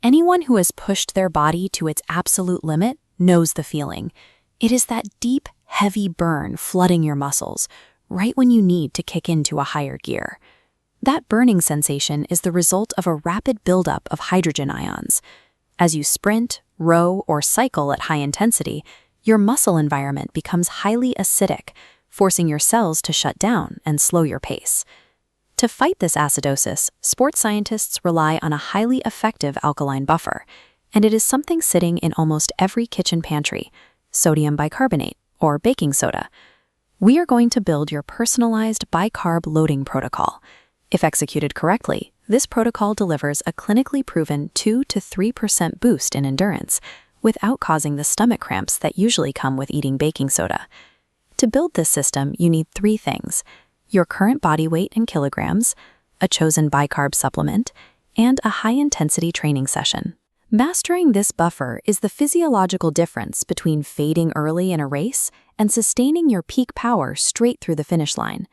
Anyone who has pushed their body to its absolute limit knows the feeling. It is that deep, heavy burn flooding your muscles, right when you need to kick into a higher gear. That burning sensation is the result of a rapid buildup of hydrogen ions. As you sprint, row, or cycle at high intensity, your muscle environment becomes highly acidic, forcing your cells to shut down and slow your pace. To fight this acidosis, sports scientists rely on a highly effective alkaline buffer, and it is something sitting in almost every kitchen pantry: sodium bicarbonate, or baking soda. We are going to build your personalized bicarb loading protocol. If executed correctly, this protocol delivers a clinically proven 2 to 3% boost in endurance without causing the stomach cramps that usually come with eating baking soda. To build this system, you need 3 things: your current body weight in kilograms, a chosen bicarb supplement, and a high-intensity training session. Mastering this buffer is the physiological difference between fading early in a race and sustaining your peak power straight through the finish line.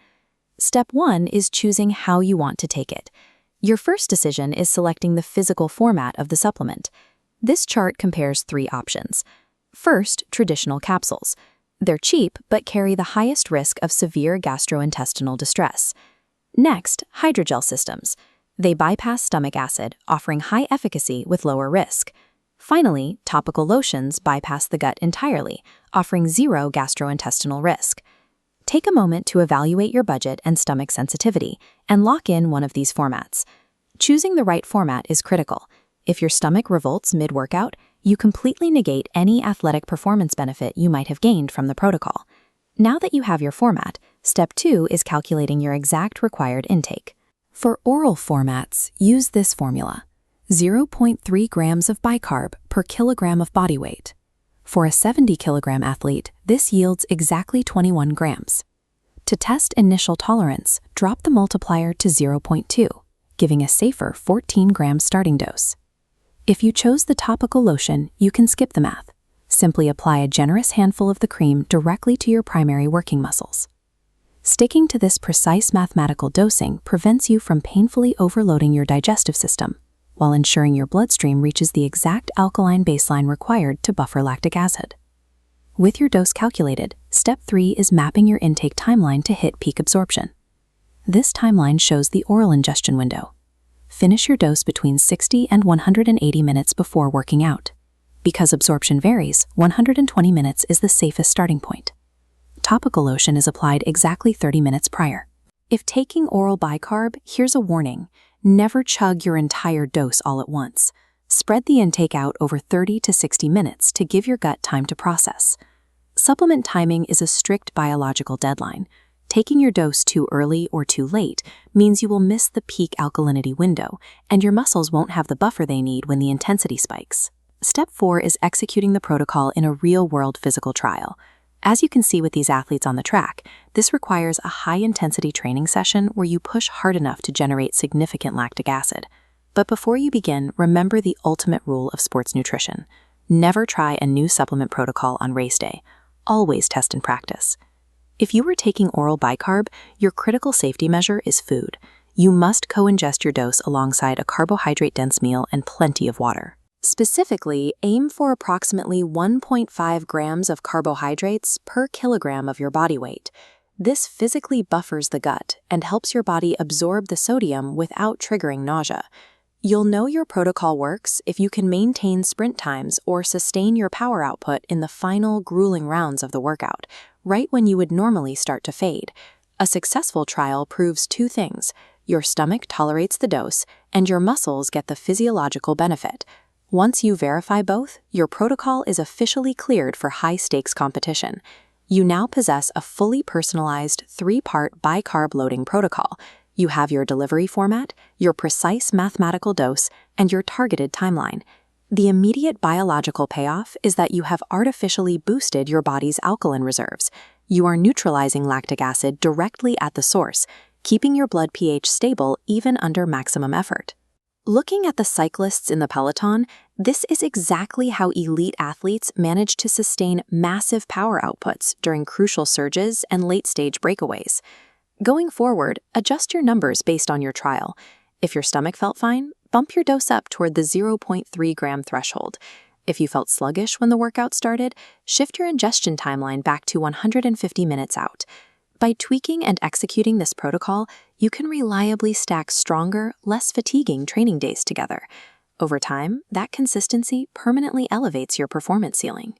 Step 1 is choosing how you want to take it. Your first decision is selecting the physical format of the supplement. This chart compares 3 options. First, traditional capsules. They're cheap, but carry the highest risk of severe gastrointestinal distress. Next, hydrogel systems. They bypass stomach acid, offering high efficacy with lower risk. Finally, topical lotions bypass the gut entirely, offering 0 gastrointestinal risk. Take a moment to evaluate your budget and stomach sensitivity, and lock in one of these formats. Choosing the right format is critical. If your stomach revolts mid-workout, you completely negate any athletic performance benefit you might have gained from the protocol. Now that you have your format, step 2 is calculating your exact required intake. For oral formats, use this formula: 0.3 grams of bicarb per kilogram of body weight. For a 70-kilogram athlete, this yields exactly 21 grams. To test initial tolerance, drop the multiplier to 0.2, giving a safer 14-gram starting dose. If you chose the topical lotion, you can skip the math. Simply apply a generous handful of the cream directly to your primary working muscles. Sticking to this precise mathematical dosing prevents you from painfully overloading your digestive system, while ensuring your bloodstream reaches the exact alkaline baseline required to buffer lactic acid. With your dose calculated, step 3 is mapping your intake timeline to hit peak absorption. This timeline shows the oral ingestion window. Finish your dose between 60 and 180 minutes before working out. Because absorption varies, 120 minutes is the safest starting point. Topical lotion is applied exactly 30 minutes prior. If taking oral bicarb, here's a warning: never chug your entire dose all at once. Spread the intake out over 30 to 60 minutes to give your gut time to process. Supplement timing is a strict biological deadline. Taking your dose too early or too late means you will miss the peak alkalinity window, and your muscles won't have the buffer they need when the intensity spikes. Step 4 is executing the protocol in a real-world physical trial. As you can see with these athletes on the track, this requires a high-intensity training session where you push hard enough to generate significant lactic acid. But before you begin, remember the ultimate rule of sports nutrition: never try a new supplement protocol on race day. Always test and practice. If you are taking oral bicarb, your critical safety measure is food. You must co-ingest your dose alongside a carbohydrate-dense meal and plenty of water. Specifically, aim for approximately 1.5 grams of carbohydrates per kilogram of your body weight. This physically buffers the gut and helps your body absorb the sodium without triggering nausea. You'll know your protocol works if you can maintain sprint times or sustain your power output in the final grueling rounds of the workout, right when you would normally start to fade. A successful trial proves 2 things: your stomach tolerates the dose, and your muscles get the physiological benefit. Once you verify both, your protocol is officially cleared for high-stakes competition. You now possess a fully personalized 3-part bicarb loading protocol. You have your delivery format, your precise mathematical dose, and your targeted timeline. The immediate biological payoff is that you have artificially boosted your body's alkaline reserves. You are neutralizing lactic acid directly at the source, keeping your blood pH stable even under maximum effort. Looking at the cyclists in the peloton, this is exactly how elite athletes manage to sustain massive power outputs during crucial surges and late-stage breakaways. Going forward, adjust your numbers based on your trial. If your stomach felt fine, bump your dose up toward the 0.3 gram threshold. If you felt sluggish when the workout started, shift your ingestion timeline back to 150 minutes out. By tweaking and executing this protocol, you can reliably stack stronger, less fatiguing training days together. Over time, that consistency permanently elevates your performance ceiling.